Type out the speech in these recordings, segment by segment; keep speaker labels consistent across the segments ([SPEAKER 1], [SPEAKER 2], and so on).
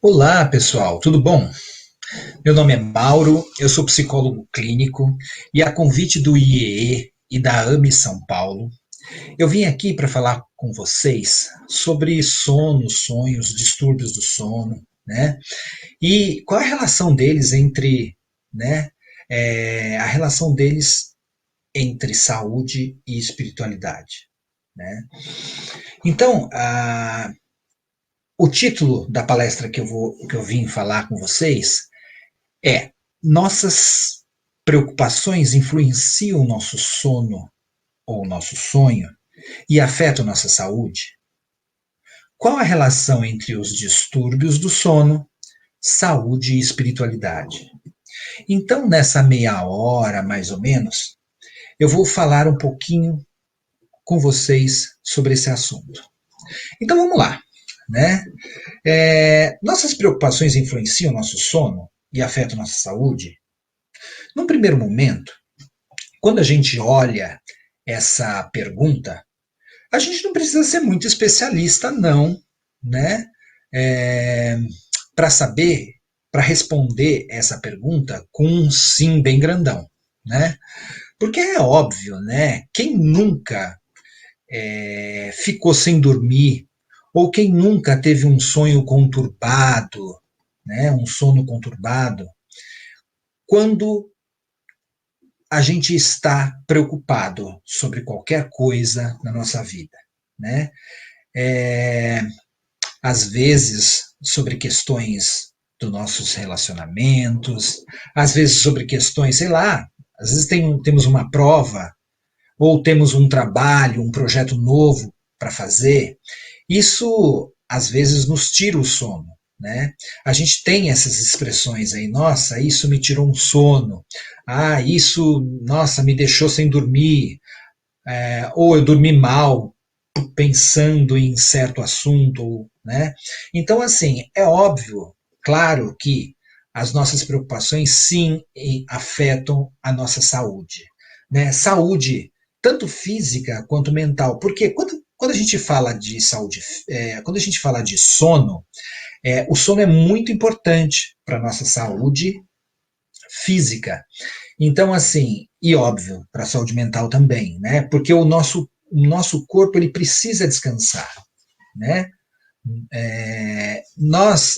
[SPEAKER 1] Olá, pessoal, tudo bom? Meu nome é Mauro, eu sou psicólogo clínico e a convite do IEE e da AME São Paulo, eu vim aqui para falar com vocês sobre sono, sonhos, distúrbios do sono, né? E qual a relação deles entre, né, a relação deles entre saúde e espiritualidade, né? Então, o título da palestra que eu vim falar com vocês é: nossas preocupações influenciam o nosso sono ou o nosso sonho e afetam nossa saúde? Qual a relação entre os distúrbios do sono, saúde e espiritualidade? Então, nessa meia hora, mais ou menos, eu vou falar um pouquinho com vocês sobre esse assunto. Então, vamos lá, né? Nossas preocupações influenciam o nosso sono e afetam nossa saúde? Num primeiro momento, quando a gente olha essa pergunta, a gente não precisa ser muito especialista, não, né? É, para saber, para responder essa pergunta com um sim bem grandão, né? Porque é óbvio, né? Quem nunca ficou sem dormir, ou quem nunca teve um sonho conturbado, né? Um sono conturbado, quando a gente está preocupado sobre qualquer coisa na nossa vida, né? É, Às vezes sobre questões dos nossos relacionamentos, às vezes sobre questões, sei lá, às vezes temos uma prova, ou temos um trabalho, um projeto novo para fazer. Isso às vezes nos tira o sono, né? A gente tem essas expressões aí: nossa, isso me tirou um sono, isso, nossa, me deixou sem dormir, ou eu dormi mal pensando em certo assunto, né? Então, assim, é óbvio, claro que as nossas preocupações sim afetam a nossa saúde, né? Saúde tanto física quanto mental, porque quando a gente fala de saúde, quando a gente fala de sono, o sono é muito importante para a nossa saúde física. Então, assim, e óbvio, para a saúde mental também, né? Porque o nosso corpo ele precisa descansar, né? Nós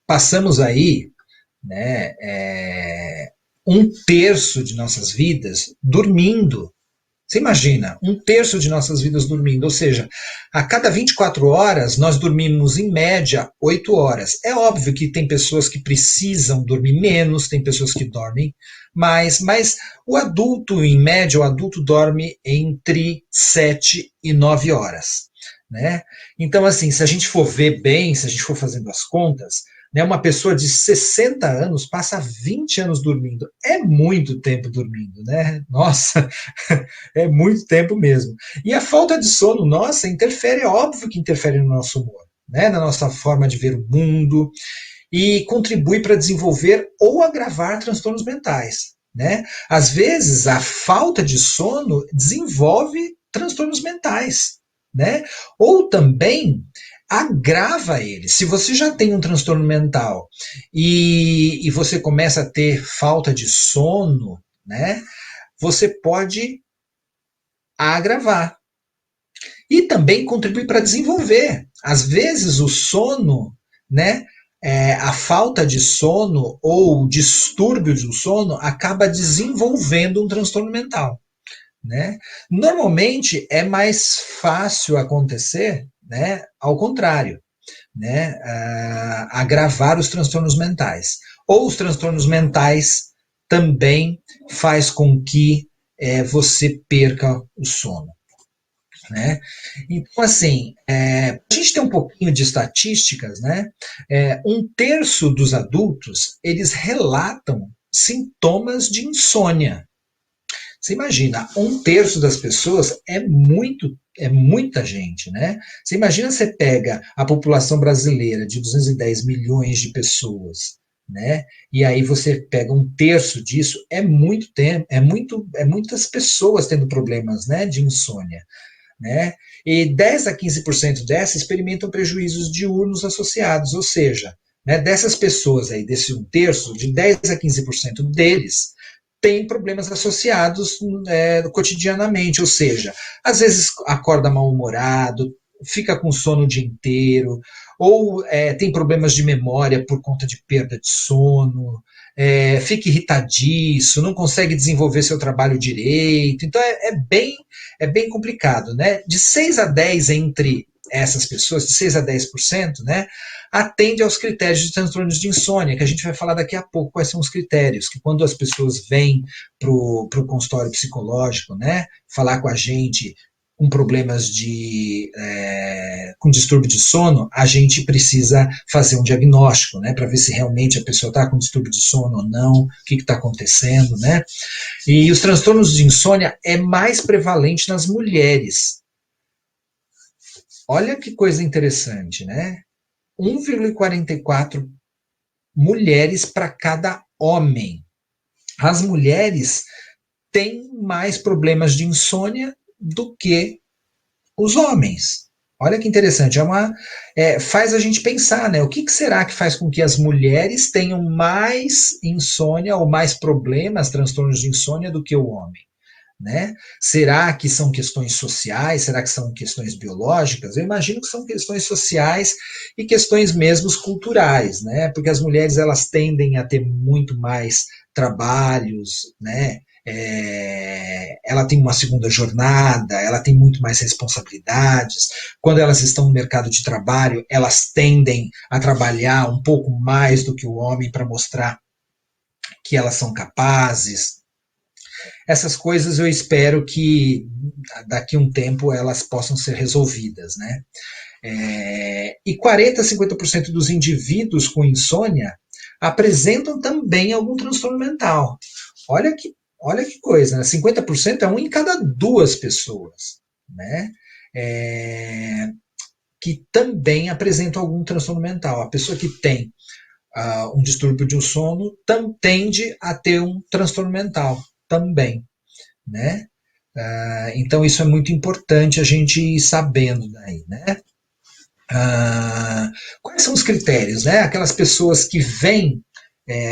[SPEAKER 1] passamos aí, né, um terço de nossas vidas dormindo. Você imagina, um terço de nossas vidas dormindo, ou seja, a cada 24 horas nós dormimos em média 8 horas. É óbvio que tem pessoas que precisam dormir menos, tem pessoas que dormem mais, mas o adulto, em média, o adulto dorme entre 7 e 9 horas. Né? Então, assim, se a gente for ver bem, se a gente for fazendo as contas, né, uma pessoa de 60 anos passa 20 anos dormindo. É muito tempo dormindo, né? Nossa, é muito tempo mesmo. E a falta de sono, nossa, interfere, é óbvio que interfere no nosso humor, né? Na nossa forma de ver o mundo e contribui para desenvolver ou agravar transtornos mentais, né? Às vezes, a falta de sono desenvolve transtornos mentais, né? Ou também agrava ele. Se você já tem um transtorno mental e você começa a ter falta de sono, né? Você pode agravar. E também contribui para desenvolver. Às vezes o sono, né, a falta de sono ou o distúrbio do sono acaba desenvolvendo um transtorno mental. Né? Normalmente é mais fácil acontecer, né, ao contrário, né, agravar os transtornos mentais. Ou os transtornos mentais também faz com que você perca o sono. Né? Então, assim, a gente tem um pouquinho de estatísticas, né? Um terço dos adultos, eles relatam sintomas de insônia. Você imagina, um terço das pessoas é muita gente, né? Você imagina, você pega a população brasileira de 210 milhões de pessoas, né? E aí você pega um terço disso, é muito tempo, é muitas pessoas tendo problemas, né, de insônia. né? E 10 a 15% dessas experimentam prejuízos diurnos associados, ou seja, né, dessas pessoas aí, desse um terço, de 10 a 15% deles tem problemas associados cotidianamente, ou seja, às vezes acorda mal-humorado, fica com sono o dia inteiro, ou tem problemas de memória por conta de perda de sono, fica irritadiço, não consegue desenvolver seu trabalho direito. Então é bem complicado. Né? De 6 a 10 entre essas pessoas, de 6 a 10%, né, atende aos critérios de transtornos de insônia, que a gente vai falar daqui a pouco quais são os critérios, que quando as pessoas vêm para o consultório psicológico, né, falar com a gente com problemas com distúrbio de sono, a gente precisa fazer um diagnóstico, né, para ver se realmente a pessoa está com distúrbio de sono ou não, o que está acontecendo, né? E os transtornos de insônia é mais prevalente nas mulheres. Olha que coisa interessante, né? 1,44 mulheres para cada homem. As mulheres têm mais problemas de insônia do que os homens. Olha que interessante, faz a gente pensar, né? O que será que faz com que as mulheres tenham mais insônia ou mais problemas, transtornos de insônia do que o homem? Né? Será que são questões sociais? Será que são questões biológicas? Eu imagino que são questões sociais e questões mesmo culturais, né? Porque as mulheres elas tendem a ter muito mais trabalhos, né? Ela tem uma segunda jornada, ela tem muito mais responsabilidades. Quando elas estão no mercado de trabalho, elas tendem a trabalhar um pouco mais do que o homem para mostrar que elas são capazes. Essas coisas eu espero que daqui a um tempo elas possam ser resolvidas, né? E 40 a 50% dos indivíduos com insônia apresentam também algum transtorno mental. Olha que coisa, né? 50% é um em cada duas pessoas, né? Que também apresentam algum transtorno mental. A pessoa que tem um distúrbio de sono tende a ter um transtorno mental também, né? Então isso é muito importante a gente ir sabendo daí, né? Quais são os critérios, né? Aquelas pessoas que vêm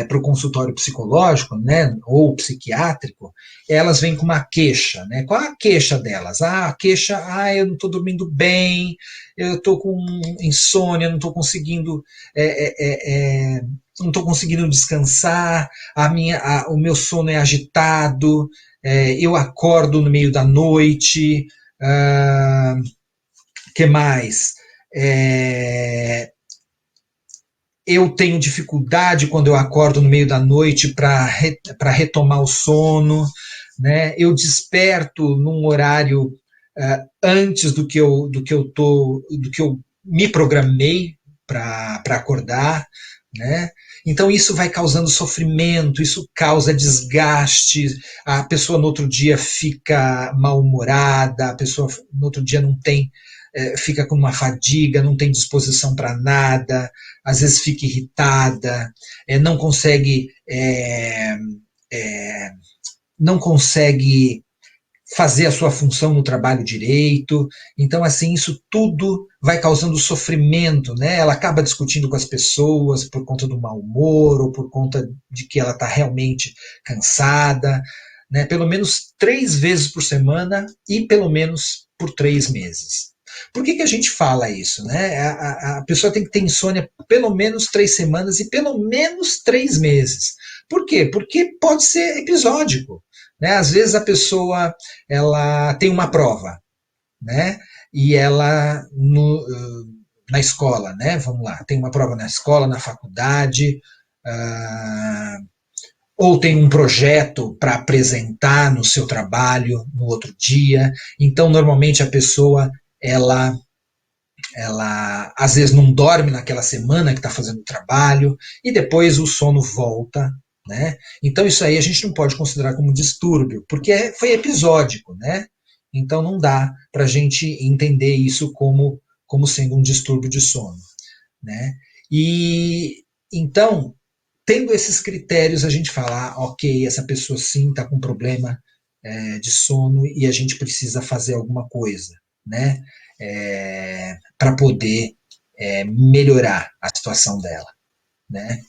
[SPEAKER 1] para o consultório psicológico, né, ou psiquiátrico, elas vêm com uma queixa, né? Qual é a queixa delas? A queixa, eu não estou dormindo bem, eu estou com insônia, não estou conseguindo descansar, o meu sono é agitado, eu acordo no meio da noite, que mais? Eu tenho dificuldade quando eu acordo no meio da noite para retomar o sono, né? Eu desperto num horário antes do que eu me programei para acordar, né? Então isso vai causando sofrimento, isso causa desgaste, a pessoa no outro dia fica mal-humorada, a pessoa no outro dia não tem fica com uma fadiga, não tem disposição para nada, às vezes fica irritada, não consegue não consegue fazer a sua função no trabalho direito. Então, assim, isso tudo vai causando sofrimento, né? Ela acaba discutindo com as pessoas por conta do mau humor ou por conta de que ela está realmente cansada, né? Pelo menos 3 vezes por semana e pelo menos por 3 meses. Por que a gente fala isso? Né? A pessoa tem que ter insônia pelo menos 3 semanas e pelo menos 3 meses. Por quê? Porque pode ser episódico. Né? Às vezes a pessoa ela tem uma prova, né? E ela na escola, né? Vamos lá, tem uma prova na escola, na faculdade, ou tem um projeto para apresentar no seu trabalho no outro dia. Então, normalmente a pessoa ela às vezes não dorme naquela semana que está fazendo o trabalho e depois o sono volta, né? Então isso aí a gente não pode considerar como distúrbio, porque foi episódico, né? Então não dá para a gente entender isso como sendo um distúrbio de sono, né? E então, tendo esses critérios, a gente fala, ok, essa pessoa sim está com problema de sono e a gente precisa fazer alguma coisa, né, para poder melhorar a situação dela, né?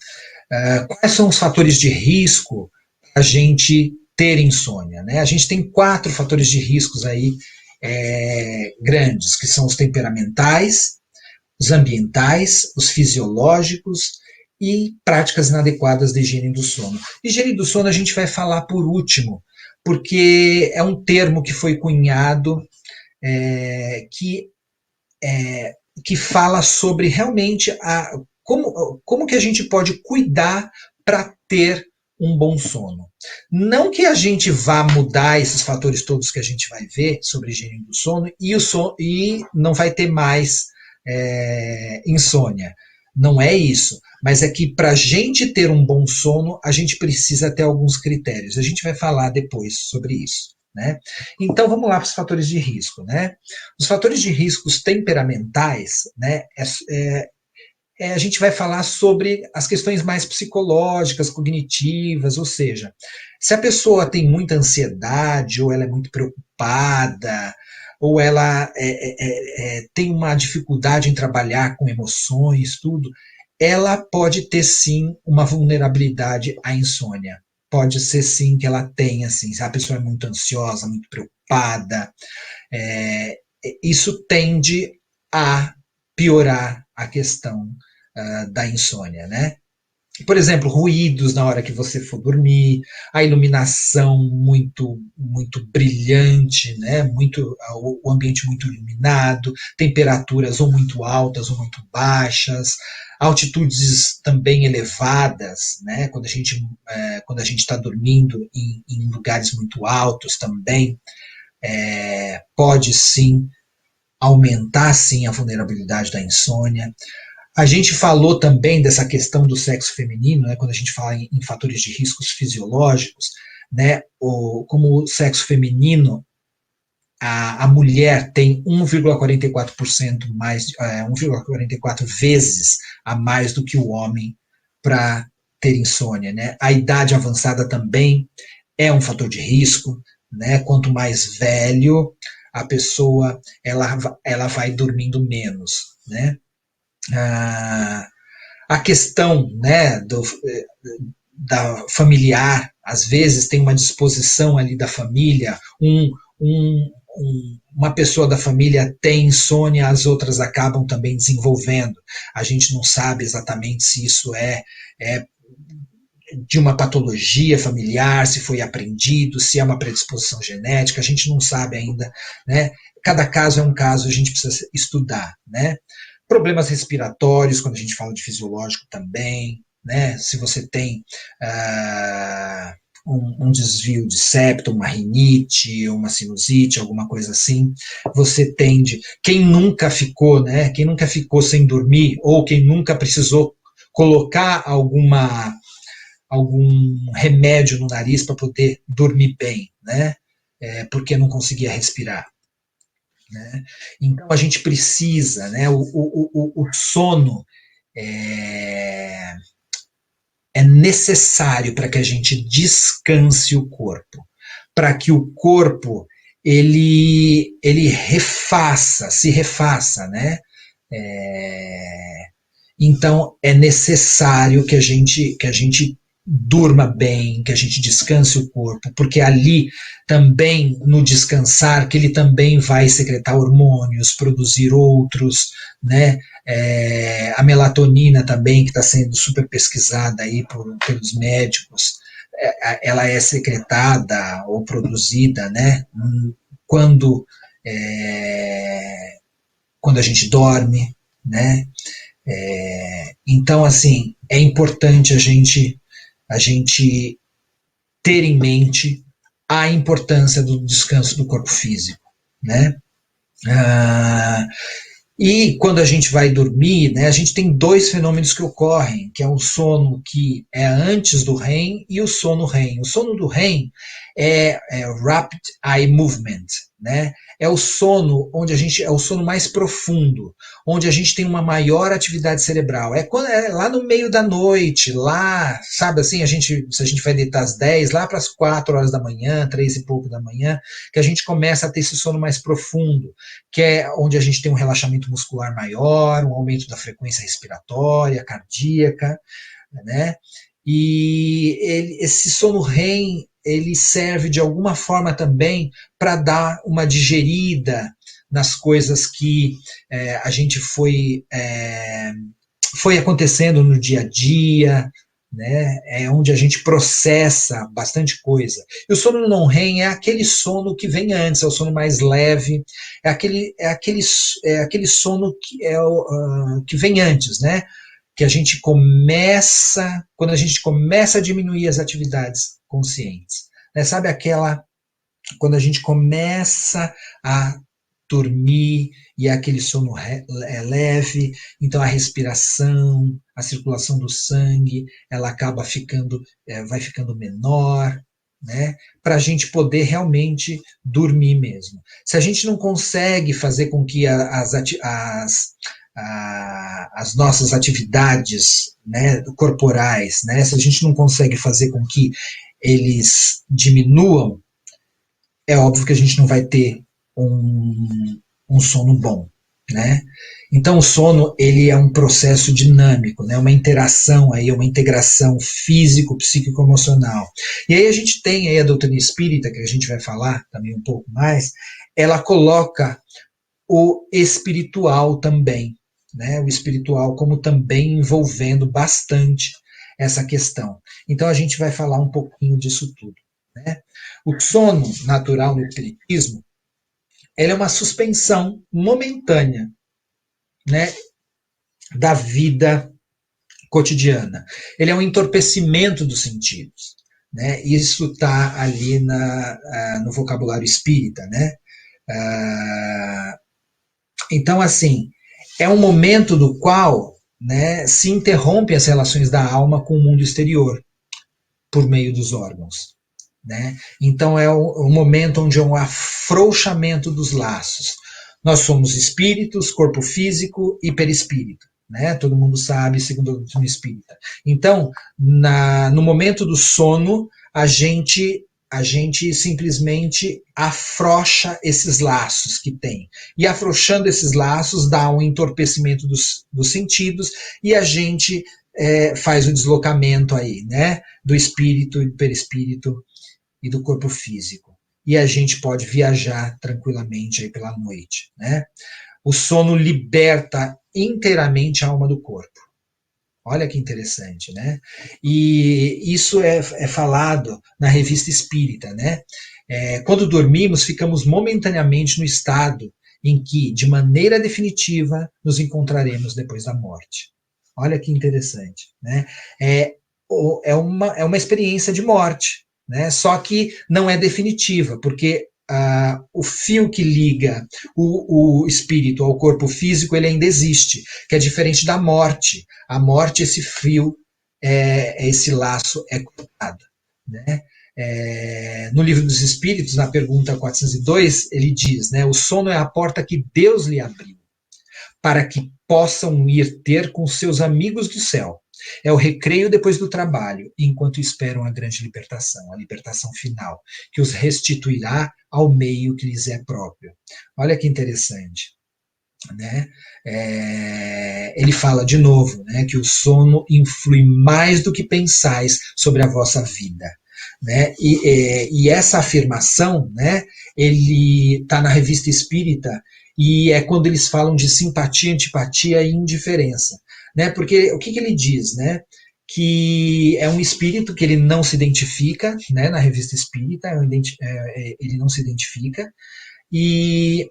[SPEAKER 1] Quais são os fatores de risco para a gente ter insônia, né? A gente tem 4 fatores de riscos aí grandes, que são os temperamentais, os ambientais, os fisiológicos e práticas inadequadas de higiene do sono. Higiene do sono a gente vai falar por último, porque é um termo que foi cunhado que, que fala sobre realmente como que a gente pode cuidar para ter um bom sono. Não que a gente vá mudar esses fatores todos que a gente vai ver sobre higiene do sono e não vai ter mais insônia. Não é isso. Mas é que para a gente ter um bom sono, a gente precisa ter alguns critérios. A gente vai falar depois sobre isso. Né? Então vamos lá para os fatores de risco. Né? Os fatores de riscos temperamentais, né, a gente vai falar sobre as questões mais psicológicas, cognitivas, ou seja, se a pessoa tem muita ansiedade, ou ela é muito preocupada, ou ela tem uma dificuldade em trabalhar com emoções, tudo, ela pode ter sim uma vulnerabilidade à insônia. Pode ser sim que ela tenha, assim, se a pessoa é muito ansiosa, muito preocupada, é, isso tende a piorar a questão da insônia, né? Por exemplo, ruídos na hora que você for dormir, a iluminação muito brilhante, né? O ambiente muito iluminado, temperaturas ou muito altas ou muito baixas, altitudes também elevadas, né? Quando a gente está dormindo em lugares muito altos também, pode sim aumentar sim a vulnerabilidade da insônia. A gente falou também dessa questão do sexo feminino, né, quando a gente fala em fatores de riscos fisiológicos, né, como o sexo feminino, a mulher tem 1,44% mais, 1,44 vezes a mais do que o homem para ter insônia. Né? A idade avançada também é um fator de risco, né? Quanto mais velho a pessoa, ela vai dormindo menos, né? Ah, a questão, né, da familiar, às vezes tem uma disposição ali da família, uma pessoa da família tem insônia, as outras acabam também desenvolvendo. A gente não sabe exatamente se isso é de uma patologia familiar, se foi aprendido, se é uma predisposição genética, a gente não sabe ainda, né? Cada caso é um caso, a gente precisa estudar, né? Problemas respiratórios, quando a gente fala de fisiológico também, né? Se você tem um desvio de septo, uma rinite, uma sinusite, alguma coisa assim, você tende. Quem nunca ficou, né? Quem nunca ficou sem dormir, ou quem nunca precisou colocar algum remédio no nariz para poder dormir bem, né? Porque não conseguia respirar. Né? Então a gente precisa, né? O sono é, é necessário para que a gente descanse o corpo, para que o corpo ele se refaça, né? É, então é necessário que a gente durma bem, que a gente descanse o corpo, porque ali também no descansar que ele também vai secretar hormônios, produzir outros, né? A melatonina também que está sendo super pesquisada aí pelos médicos, ela é secretada ou produzida, né? Quando quando a gente dorme, né? Então, assim, é importante a gente ter em mente a importância do descanso do corpo físico, né? Ah, e quando a gente vai dormir, né, a gente tem 2 fenômenos que ocorrem, que é o sono que é antes do REM e o sono REM. O sono do REM é Rapid Eye Movement, né? É o sono onde a gente é o sono mais profundo, onde a gente tem uma maior atividade cerebral. É lá no meio da noite, lá, sabe assim, se a gente vai deitar às 10, lá para as 4 horas da manhã, 3 e pouco da manhã, que a gente começa a ter esse sono mais profundo, que é onde a gente tem um relaxamento muscular maior, um aumento da frequência respiratória, cardíaca, né? E esse sono REM ele serve de alguma forma também para dar uma digerida nas coisas que a gente foi acontecendo no dia a dia, né? É onde a gente processa bastante coisa. E o sono não REM é aquele sono que vem antes, é o sono mais leve, é aquele sono que vem antes, né? Que a gente começa, quando a gente começa a diminuir as atividades conscientes. Né? Sabe quando a gente começa a dormir e é aquele sono leve, então a respiração, a circulação do sangue, ela acaba vai ficando menor, né? Para a gente poder realmente dormir mesmo. Se a gente não consegue fazer com que as nossas atividades, né, corporais, né, se a gente não consegue fazer com que eles diminuam, é óbvio que a gente não vai ter um sono bom, né? Então o sono ele é um processo dinâmico, né? Uma interação aí, uma integração físico, psíquico, emocional. E aí a gente tem aí a doutrina espírita que a gente vai falar também um pouco mais. Ela coloca o espiritual também, né? O espiritual como também envolvendo bastante essa questão. Então a gente vai falar um pouquinho disso tudo, né? O sono natural no espiritismo, ele é uma suspensão momentânea, né, da vida cotidiana. Ele é um entorpecimento dos sentidos, né? Isso está ali no vocabulário espírita, né? Ah, então, assim, é um momento do qual, né, se interrompe as relações da alma com o mundo exterior por meio dos órgãos. Né? Então é o momento onde é um afrouxamento dos laços. Nós somos espíritos, corpo físico e perispírito. Né? Todo mundo sabe, segundo a doutrina espírita. Então, no momento do sono, a gente simplesmente afrouxa esses laços que tem. E afrouxando esses laços dá um entorpecimento dos sentidos e a gente faz o deslocamento aí, né? Do espírito e do perispírito e do corpo físico. E a gente pode viajar tranquilamente aí pela noite, né? O sono liberta inteiramente a alma do corpo. Olha que interessante, né? E isso é falado na Revista Espírita, né? Quando dormimos, ficamos momentaneamente no estado em que, de maneira definitiva, nos encontraremos depois da morte. Olha que interessante, né? É, é uma experiência de morte, né? Só que não é definitiva, porque o fio que liga o espírito ao corpo físico ele ainda existe, que é diferente da morte. A morte, esse fio, esse laço é cortado, né? No livro dos Espíritos, na pergunta 402, ele diz, né, o sono é a porta que Deus lhe abriu, para que possam ir ter com seus amigos do céu. É o recreio depois do trabalho, enquanto esperam a grande libertação, a libertação final, que os restituirá ao meio que lhes é próprio. Olha que interessante. Né? Ele fala de novo, né, que o sono influi mais do que pensais sobre a vossa vida. Né? E essa afirmação, né, ele está na Revista Espírita e é quando eles falam de simpatia, antipatia e indiferença. Né? Porque o que ele diz? Né? Que é um espírito que ele não se identifica, né, na Revista Espírita, ele não se identifica, e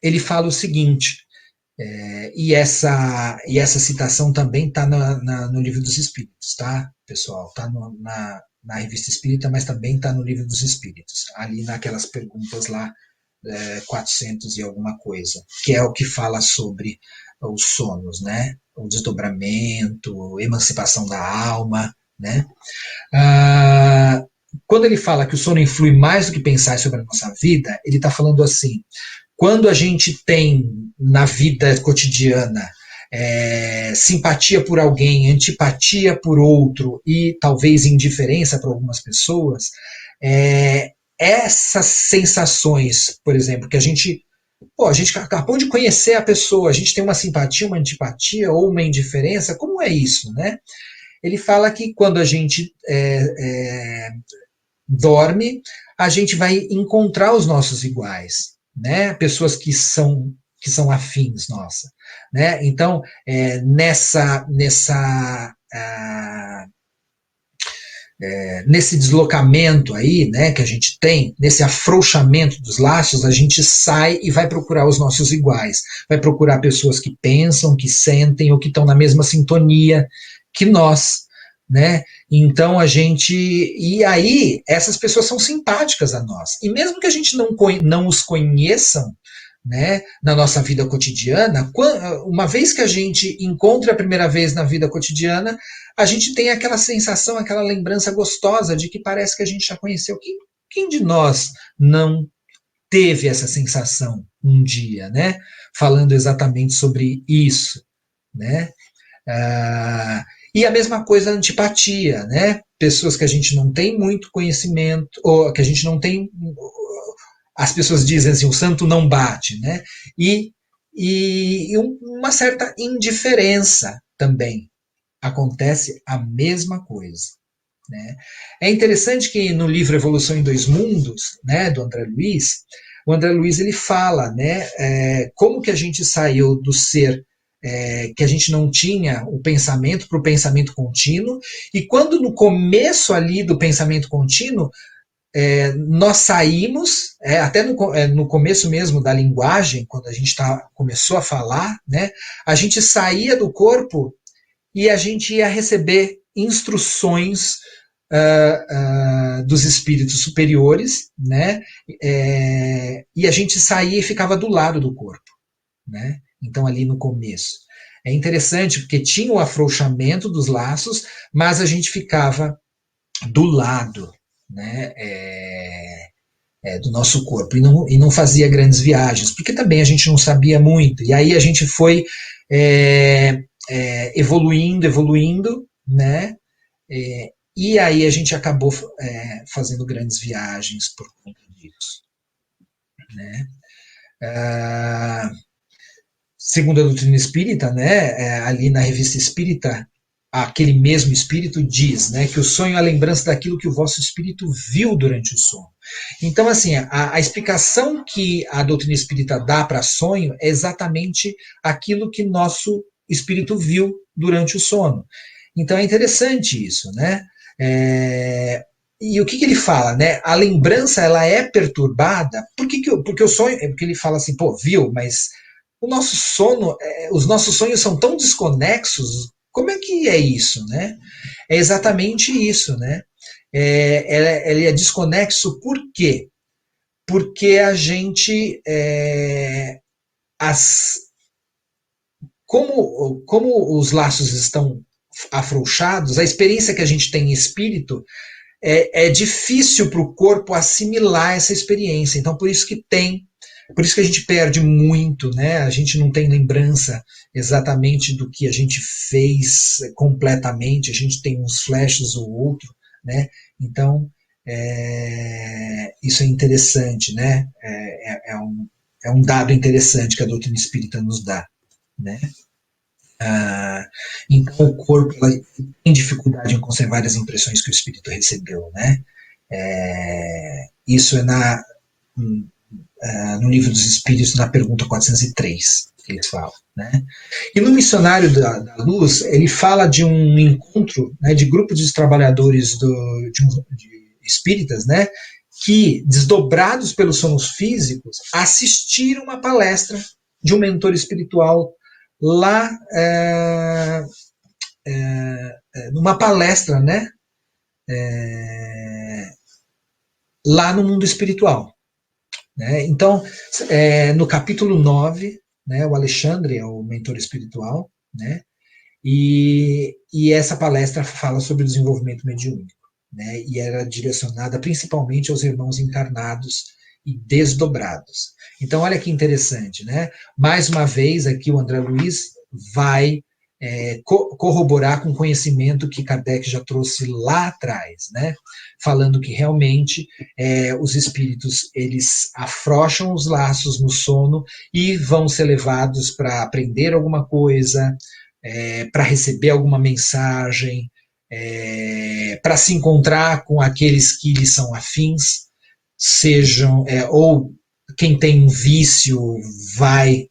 [SPEAKER 1] ele fala o seguinte, e essa citação também está no Livro dos Espíritos, tá, pessoal? Está na Revista Espírita, mas também está no Livro dos Espíritos, ali naquelas perguntas lá, 400 e alguma coisa, que é o que fala sobre os sonos, né? O desdobramento, emancipação da alma, né? quando ele fala que o sono influi mais do que pensar sobre a nossa vida, ele está falando assim, quando a gente tem na vida cotidiana simpatia por alguém, antipatia por outro e talvez indiferença para algumas pessoas, essas sensações, por exemplo, que a gente acabou de conhecer a pessoa, a gente tem uma simpatia, uma antipatia ou uma indiferença, como é isso, né? Ele fala que quando a gente dorme, a gente vai encontrar os nossos iguais, né? Pessoas que são afins nossa, né? Então, nesse deslocamento aí, né, que a gente tem, nesse afrouxamento dos laços, a gente sai e vai procurar os nossos iguais, vai procurar pessoas que pensam, que sentem ou que estão na mesma sintonia que nós, né? Então a gente, e aí essas pessoas são simpáticas a nós, e mesmo que a gente não os conheçam, né, na nossa vida cotidiana, uma vez que a gente encontra a primeira vez na vida cotidiana, a gente tem aquela sensação, aquela lembrança gostosa de que parece que a gente já conheceu. Quem de nós não teve essa sensação um dia, né? Falando exatamente sobre isso, né? E a mesma coisa a antipatia, né? Pessoas que a gente não tem muito conhecimento, ou que a gente não tem. As pessoas dizem assim, o santo não bate, né? E uma certa indiferença também. Acontece a mesma coisa. Né? É interessante que no livro Evolução em Dois Mundos, né, do André Luiz, o André Luiz ele fala, né, como que a gente saiu do ser que a gente não tinha o pensamento para o pensamento contínuo, e quando no começo ali do pensamento contínuo nós saímos, até no começo mesmo da linguagem, quando a gente começou a falar, né, a gente saía do corpo e a gente ia receber instruções dos espíritos superiores, né? E a gente saía e ficava do lado do corpo, né? Então ali no começo. É interessante porque tinha o afrouxamento dos laços, mas a gente ficava do lado, né? Do nosso corpo e não fazia grandes viagens, porque também a gente não sabia muito. E aí a gente foi evoluindo, né? E aí a gente acabou fazendo grandes viagens por conta disso, né? Ah, segundo a doutrina espírita, né, ali na revista espírita, aquele mesmo espírito diz, né, que o sonho é a lembrança daquilo que o vosso espírito viu durante o sono. Então, assim, a explicação que a doutrina espírita dá para sonho é exatamente aquilo que nosso espírito viu durante o sono. Então é interessante isso, né? E o que ele fala, né? A lembrança ela é perturbada. Porque o sonho, porque ele fala assim, pô, viu, mas o nosso sono, os nossos sonhos são tão desconexos. Como é que é isso, né? É exatamente isso, né? Ele é desconexo por quê? Porque a gente, como os laços estão afrouxados, a experiência que a gente tem em espírito é difícil para o corpo assimilar essa experiência. Então, por isso que a gente perde muito, né? A gente não tem lembrança exatamente do que a gente fez completamente, a gente tem uns flashes ou outro, né? Então, isso é interessante, né? É um dado interessante que a doutrina espírita nos dá, né? Então, o corpo tem dificuldade em conservar as impressões que o espírito recebeu, né? Isso é no Livro dos Espíritos, na pergunta 403, que eles falam. Né? E no Missionário da Luz, ele fala de um encontro, né, de grupos de trabalhadores de espíritas, né, que, desdobrados pelos sonos físicos, assistiram uma palestra de um mentor espiritual lá, numa palestra, né, lá no mundo espiritual. Né? Então, no capítulo 9, né, o Alexandre é o mentor espiritual, né, e essa palestra fala sobre o desenvolvimento mediúnico. né, e era direcionada principalmente aos irmãos encarnados e desdobrados. Então, olha que interessante, né? Mais uma vez, aqui o André Luiz vai corroborar com o conhecimento que Kardec já trouxe lá atrás, né? Falando que realmente os espíritos eles afrouxam os laços no sono e vão ser levados para aprender alguma coisa, para receber alguma mensagem, para se encontrar com aqueles que lhes são afins, sejam ou quem tem um vício vai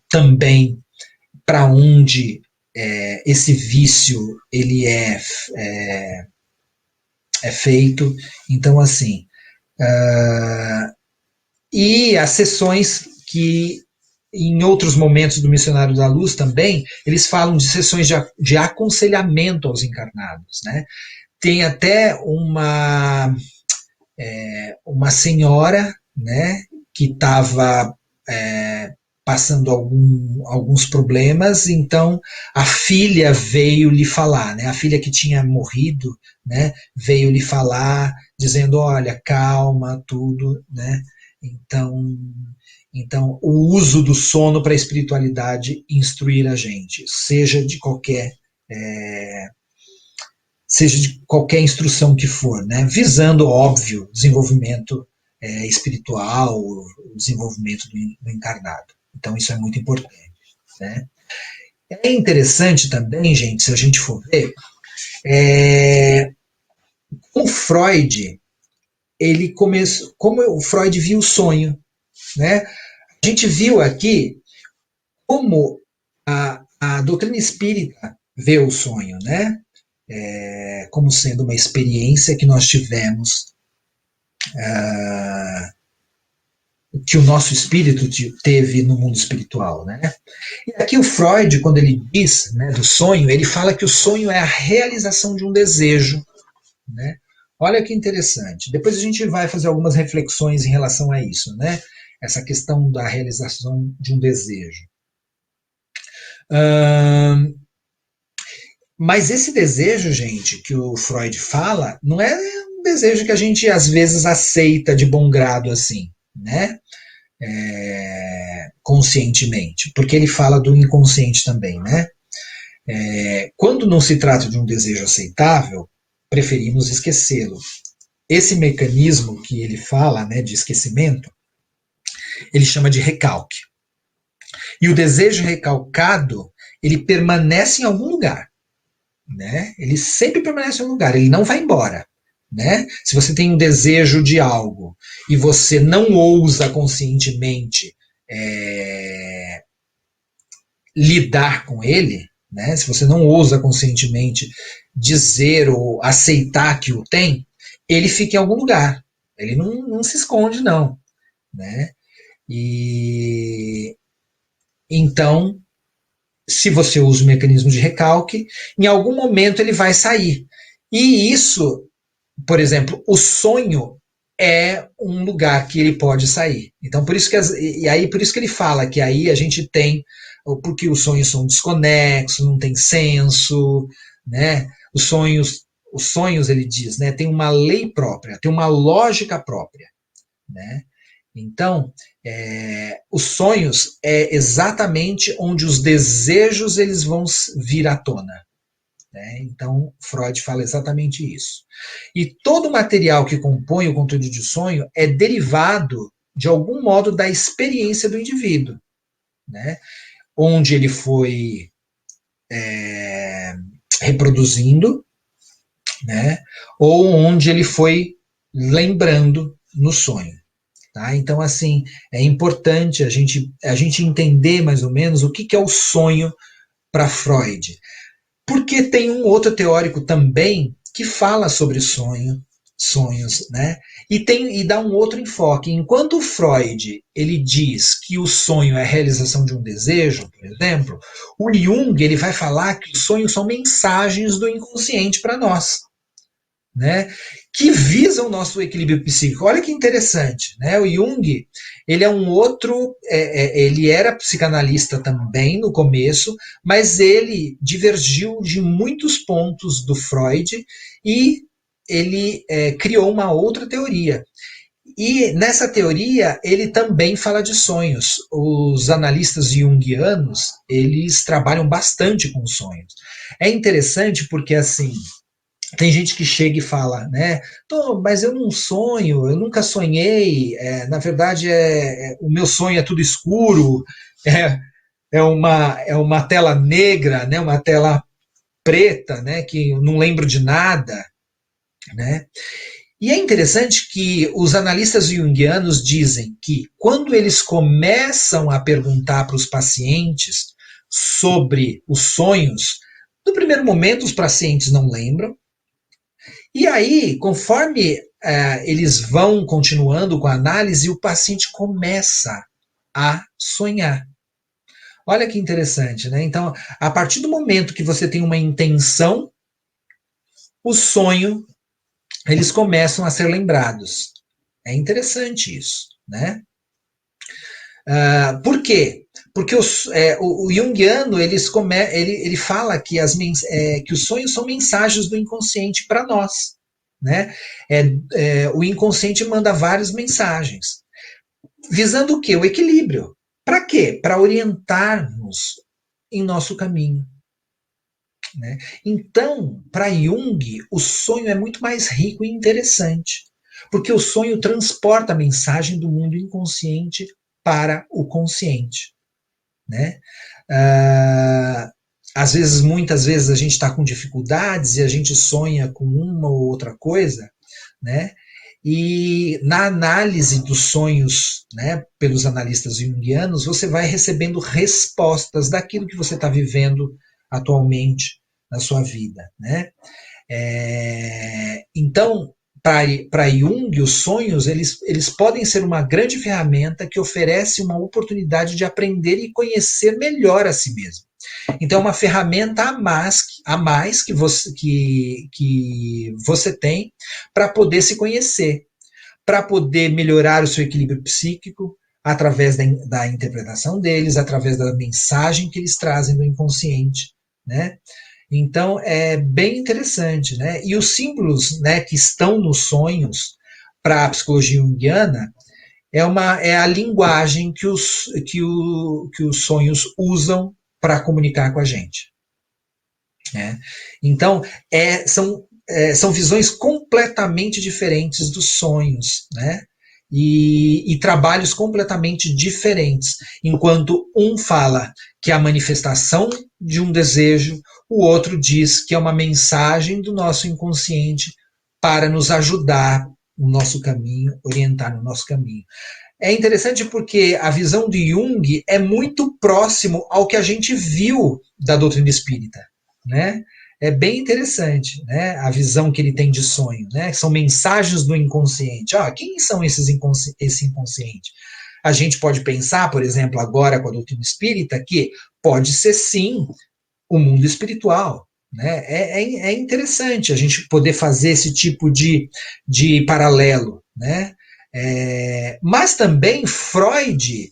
[SPEAKER 1] também para onde esse vício ele é feito. Então, assim, e as sessões que em outros momentos do Missionário da Luz também, eles falam de sessões de aconselhamento aos encarnados, né? Tem até uma senhora, né, que estava passando alguns problemas, então a filha veio lhe falar, né, a filha que tinha morrido, né, veio lhe falar, dizendo, olha, calma, tudo, né, então o uso do sono para a espiritualidade instruir a gente, seja de qualquer instrução que for, né? Visando, óbvio, desenvolvimento espiritual, o desenvolvimento do encarnado. Então, isso é muito importante. Né? É interessante também, gente, se a gente for ver, o Freud, ele começou, como o Freud viu o sonho, né? A gente viu aqui como a doutrina espírita vê o sonho, né? Como sendo uma experiência que nós tivemos, que o nosso espírito teve no mundo espiritual, né? E aqui o Freud, quando ele diz, né, do sonho, ele fala que o sonho é a realização de um desejo, né? Olha que interessante. Depois a gente vai fazer algumas reflexões em relação a isso, né? Essa questão da realização de um desejo. Mas esse desejo, gente, que o Freud fala, não é um desejo que a gente às vezes aceita de bom grado assim, né? Conscientemente, porque ele fala do inconsciente também, né? Quando não se trata de um desejo aceitável, preferimos esquecê-lo. Esse mecanismo que ele fala, né, de esquecimento, ele chama de recalque. E o desejo recalcado, ele permanece em algum lugar, né? Ele sempre permanece em um lugar, ele não vai embora. Né? Se você tem um desejo de algo e você não ousa conscientemente lidar com ele, né? Se você não ousa conscientemente dizer ou aceitar que o tem, ele fica em algum lugar. Ele não se esconde, não. Né? E então, se você usa o mecanismo de recalque, em algum momento ele vai sair. E isso, por exemplo, o sonho é um lugar que ele pode sair. Então, por isso que por isso que ele fala que aí a gente tem, porque os sonhos são desconexos, não tem senso, né? Os sonhos ele diz, né? Tem uma lei própria, tem uma lógica própria, né? Então, os sonhos é exatamente onde os desejos eles vão vir à tona. Né? Então, Freud fala exatamente isso. E todo o material que compõe o conteúdo de sonho é derivado, de algum modo, da experiência do indivíduo. Né? Onde ele foi reproduzindo, né? Ou onde ele foi lembrando no sonho. Tá? Então, assim, é importante a gente entender mais ou menos o que é o sonho para Freud. Porque tem um outro teórico também que fala sobre sonhos, né? E dá um outro enfoque. Enquanto o Freud ele diz que o sonho é a realização de um desejo, por exemplo, o Jung ele vai falar que os sonhos são mensagens do inconsciente para nós. né, que visam o nosso equilíbrio psíquico. Olha que interessante, né? O Jung, ele é um outro, ele era psicanalista também no começo, mas ele divergiu de muitos pontos do Freud e ele criou uma outra teoria. E nessa teoria ele também fala de sonhos. Os analistas junguianos, eles trabalham bastante com sonhos. É interessante porque assim, tem gente que chega e fala, né? Mas eu não sonho, eu nunca sonhei. Na verdade, o meu sonho é tudo escuro, é, é uma tela negra, né? Uma tela preta, né? Que eu não lembro de nada, né? E é interessante que os analistas junguianos dizem que quando eles começam a perguntar para os pacientes sobre os sonhos, no primeiro momento os pacientes não lembram. E aí, conforme eles vão continuando com a análise, o paciente começa a sonhar. Olha que interessante, né? Então, a partir do momento que você tem uma intenção, o sonho, eles começam a ser lembrados. É interessante isso, né? Por quê? Porque o Jungiano ele fala que, que os sonhos são mensagens do inconsciente para nós. Né? O inconsciente manda várias mensagens. Visando o quê? O equilíbrio. Para quê? Para orientar-nos em nosso caminho. Né? Então, para Jung, o sonho é muito mais rico e interessante. Porque o sonho transporta a mensagem do mundo inconsciente para o consciente. Né? Às vezes, muitas vezes, a gente está com dificuldades e a gente sonha com uma ou outra coisa, né? E na análise dos sonhos, né, pelos analistas junguianos, você vai recebendo respostas daquilo que você está vivendo atualmente na sua vida, né? Então, para Jung, os sonhos eles podem ser uma grande ferramenta que oferece uma oportunidade de aprender e conhecer melhor a si mesmo. Então, é uma ferramenta a mais que você tem para poder se conhecer, para poder melhorar o seu equilíbrio psíquico através da interpretação deles, através da mensagem que eles trazem do inconsciente, né? Então é bem interessante, né? E os símbolos, né, que estão nos sonhos para a psicologia junguiana é a linguagem que os sonhos usam para comunicar com a gente. Né? Então são visões completamente diferentes dos sonhos, né? E trabalhos completamente diferentes. Enquanto um fala que é a manifestação de um desejo, o outro diz que é uma mensagem do nosso inconsciente para nos ajudar no nosso caminho, orientar no nosso caminho. É interessante porque a visão de Jung é muito próximo ao que a gente viu da doutrina espírita, né? É bem interessante, né? A visão que ele tem de sonho, né? São mensagens do inconsciente. Quem são esse inconsciente? A gente pode pensar, por exemplo, agora com a doutrina espírita, que pode ser sim o mundo espiritual. Né? É interessante a gente poder fazer esse tipo de paralelo. Né? Mas também Freud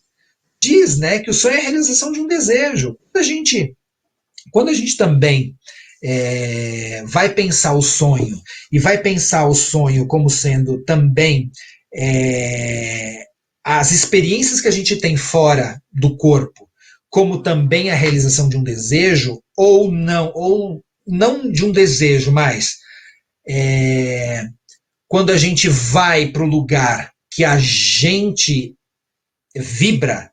[SPEAKER 1] diz, né, que o sonho é a realização de um desejo. Quando a gente também vai pensar o sonho e vai pensar o sonho como sendo também as experiências que a gente tem fora do corpo, como também a realização de um desejo, ou não de um desejo, mas quando a gente vai para o lugar que a gente vibra,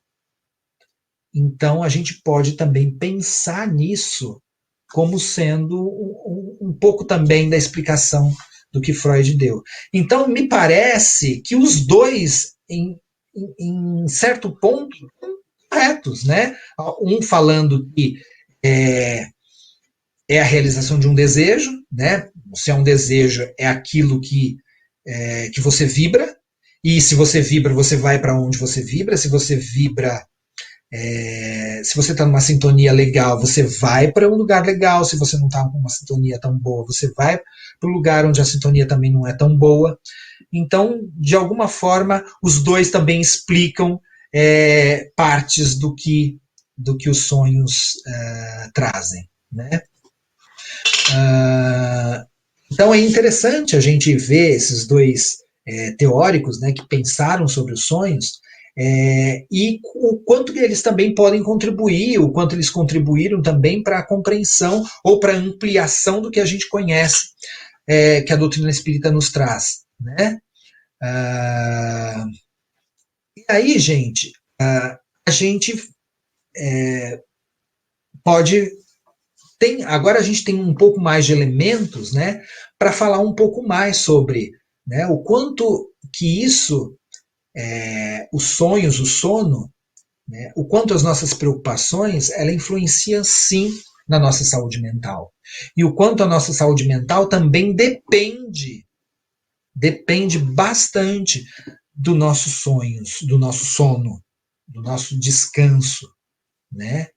[SPEAKER 1] então a gente pode também pensar nisso como sendo um pouco também da explicação do que Freud deu. Então, me parece que os dois, em certo ponto, estão corretos, né? Um falando que é a realização de um desejo, né? Se é um desejo, é aquilo que você vibra, e se você vibra, você vai para onde você vibra. Se você vibra Se você está numa sintonia legal, você vai para um lugar legal. Se você não está com uma sintonia tão boa, você vai para um lugar onde a sintonia também não é tão boa. Então, de alguma forma, os dois também explicam partes do que os sonhos trazem, né? Ah, então é interessante a gente ver esses dois teóricos, né, que pensaram sobre os sonhos, e o quanto que eles também podem contribuir, o quanto eles contribuíram também para a compreensão ou para a ampliação do que a gente conhece, que a doutrina espírita nos traz, né? Ah, e aí, gente, a gente pode agora a gente tem um pouco mais de elementos, né, para falar um pouco mais sobre, né, o quanto que isso, os sonhos, o sono, né, o quanto as nossas preocupações, ela influencia sim na nossa saúde mental. E o quanto a nossa saúde mental também depende bastante dos nossos sonhos, do nosso sono, do nosso descanso, né?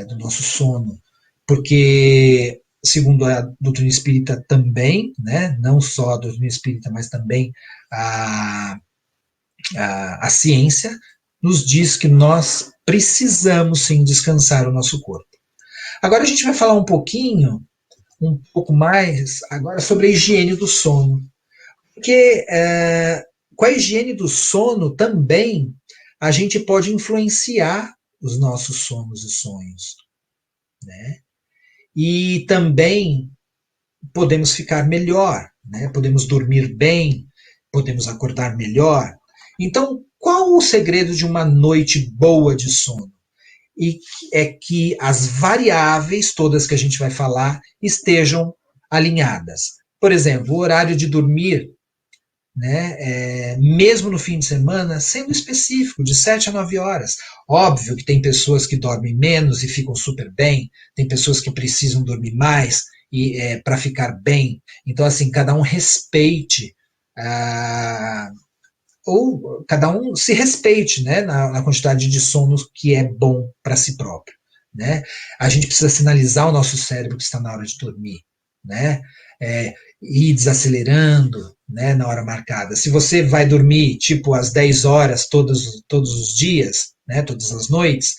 [SPEAKER 1] Do nosso sono. Porque, segundo a doutrina espírita também, né? Não só a doutrina espírita, mas também a, a ciência, nos diz que nós precisamos sim descansar o nosso corpo. Agora a gente vai falar um pouco mais agora sobre a higiene do sono. Porque com a higiene do sono também a gente pode influenciar os nossos sonos e sonhos, né? E também podemos ficar melhor, né? Podemos dormir bem, podemos acordar melhor. Então, qual o segredo de uma noite boa de sono? E é que as variáveis todas que a gente vai falar estejam alinhadas. Por exemplo, o horário de dormir, né, mesmo no fim de semana, sendo específico, de 7 a 9 horas. Óbvio que tem pessoas que dormem menos e ficam super bem, tem pessoas que precisam dormir mais e para ficar bem. Então, assim, cada um respeite, ou cada um se respeite, né, na quantidade de sono que é bom para si próprio. Né? A gente precisa sinalizar ao nosso cérebro que está na hora de dormir, né? Ir desacelerando, né, na hora marcada. Se você vai dormir tipo às 10 horas todos os dias, né, todas as noites,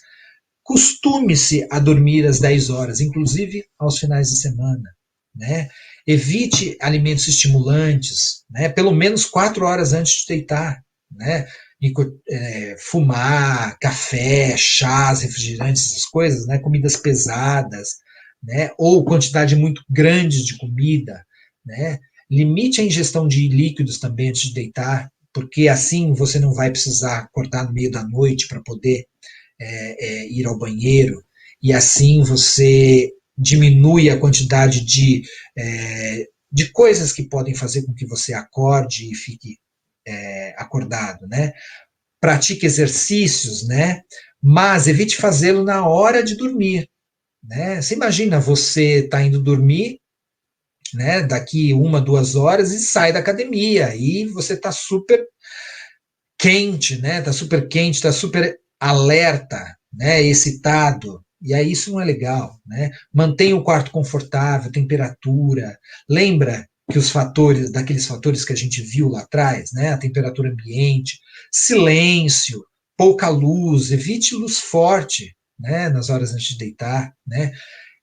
[SPEAKER 1] costume-se a dormir às 10 horas, inclusive aos finais de semana. Né? Evite alimentos estimulantes, né, pelo menos 4 horas antes de deitar. Né? Fumar, café, chás, refrigerantes, essas coisas, né? Comidas pesadas, né? Ou quantidade muito grande de comida, né? Limite a ingestão de líquidos também antes de deitar, porque assim você não vai precisar acordar no meio da noite para poder ir ao banheiro, e assim você diminui a quantidade de coisas que podem fazer com que você acorde e fique acordado, né? Pratique exercícios, né? Mas evite fazê-lo na hora de dormir, né? Você imagina você tá indo dormir, né? Daqui 1, 2 horas e sai da academia e você tá super quente, né? Tá super quente, tá super alerta, né? Excitado. E aí isso não é legal, né? Mantenha o quarto confortável, temperatura. Lembra que os fatores, daqueles fatores que a gente viu lá atrás, né? A temperatura ambiente, silêncio, pouca luz, evite luz forte, né? Nas horas antes de deitar, né?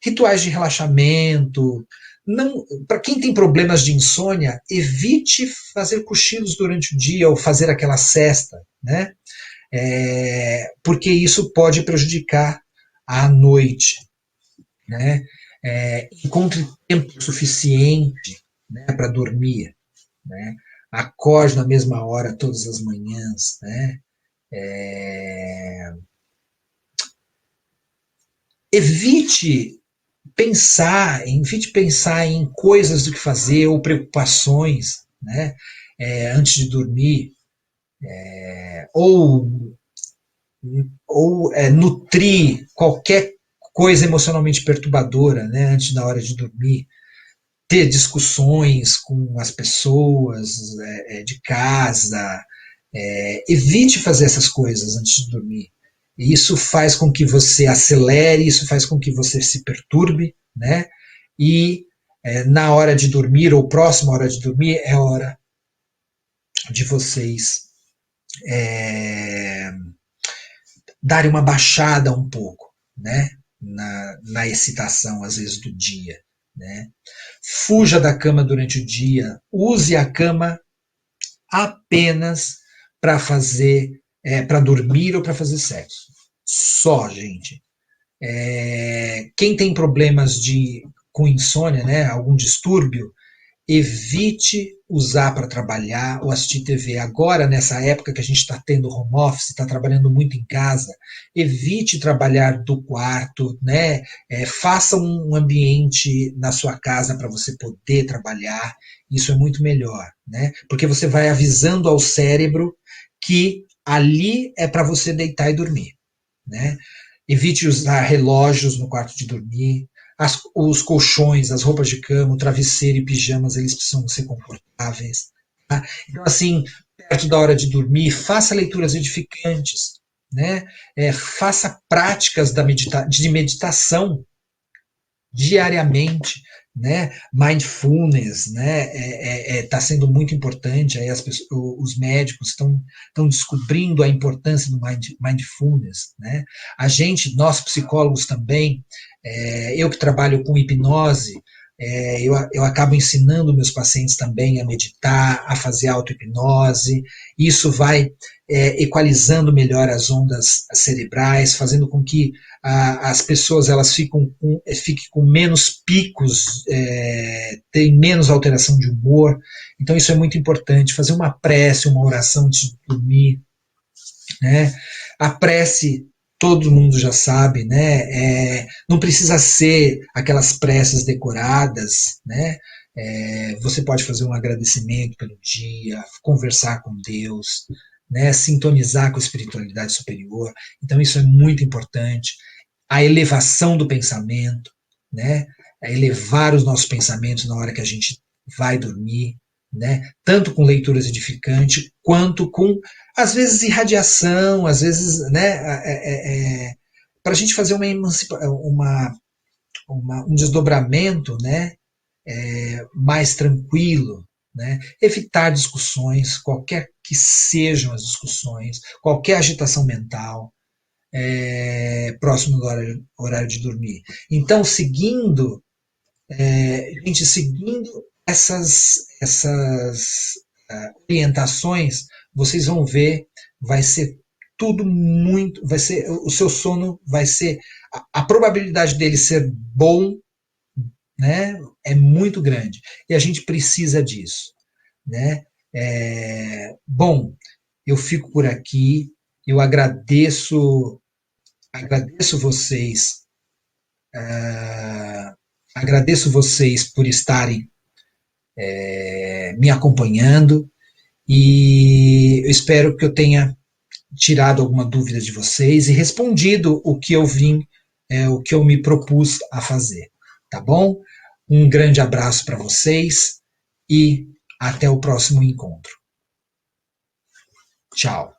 [SPEAKER 1] Rituais de relaxamento. Não, para quem tem problemas de insônia, evite fazer cochilos durante o dia ou fazer aquela cesta, né? Porque isso pode prejudicar a noite, né? Encontre tempo suficiente, né, para dormir, né? Acorde na mesma hora todas as manhãs, né? Evite evite pensar em coisas do que fazer ou preocupações, né? Antes de dormir, ou nutrir qualquer coisa emocionalmente perturbadora, né, antes da hora de dormir, ter discussões com as pessoas de casa, evite fazer essas coisas antes de dormir. Isso faz com que você acelere, isso faz com que você se perturbe, né? E na hora de dormir, ou próxima hora de dormir, é hora de vocês é, darem uma baixada um pouco, né? Na excitação, às vezes, do dia, né? Fuja da cama durante o dia, use a cama apenas para fazer, para dormir ou para fazer sexo. Só, gente. Quem tem problemas com insônia, né, algum distúrbio, evite usar para trabalhar ou assistir TV. Agora, nessa época que a gente está tendo home office, está trabalhando muito em casa, evite trabalhar do quarto, né? Faça um ambiente na sua casa para você poder trabalhar. Isso é muito melhor, né? Porque você vai avisando ao cérebro que ali é para você deitar e dormir, né? Evite usar relógios no quarto de dormir. Os colchões, as roupas de cama, o travesseiro e pijamas, eles precisam ser confortáveis. Tá? Então, assim, perto da hora de dormir, faça leituras edificantes, né? Faça práticas de meditação diariamente, né? Mindfulness, né? Está sendo muito importante. Aí os médicos estão descobrindo a importância do mindfulness, né? A gente, nós psicólogos também, eu que trabalho com hipnose, eu acabo ensinando meus pacientes também a meditar, a fazer auto-hipnose. Isso vai equalizando melhor as ondas cerebrais, fazendo com que as pessoas elas fiquem com menos picos, tem menos alteração de humor. Então isso é muito importante. Fazer uma prece, uma oração antes de dormir, né? A prece todo mundo já sabe, né? Não precisa ser aquelas preces decoradas, né? Você pode fazer um agradecimento pelo dia, conversar com Deus, né? Sintonizar com a espiritualidade superior. Então isso é muito importante. A elevação do pensamento, né? A elevar os nossos pensamentos na hora que a gente vai dormir, né? Tanto com leituras edificantes quanto com às vezes irradiação, às vezes, né? Para a gente fazer um desdobramento, né? Mais tranquilo, né? Evitar discussões, qualquer que sejam as discussões, qualquer agitação mental, próximo do horário de dormir. Então, seguindo essas orientações, vocês vão ver, vai ser tudo muito, vai ser o seu sono vai ser a probabilidade dele ser bom, né, é muito grande e a gente precisa disso, né? Bom, eu fico por aqui, eu agradeço vocês, agradeço vocês por estarem me acompanhando e eu espero que eu tenha tirado alguma dúvida de vocês e respondido o que eu me propus a fazer, tá bom? Um grande abraço para vocês e até o próximo encontro. Tchau.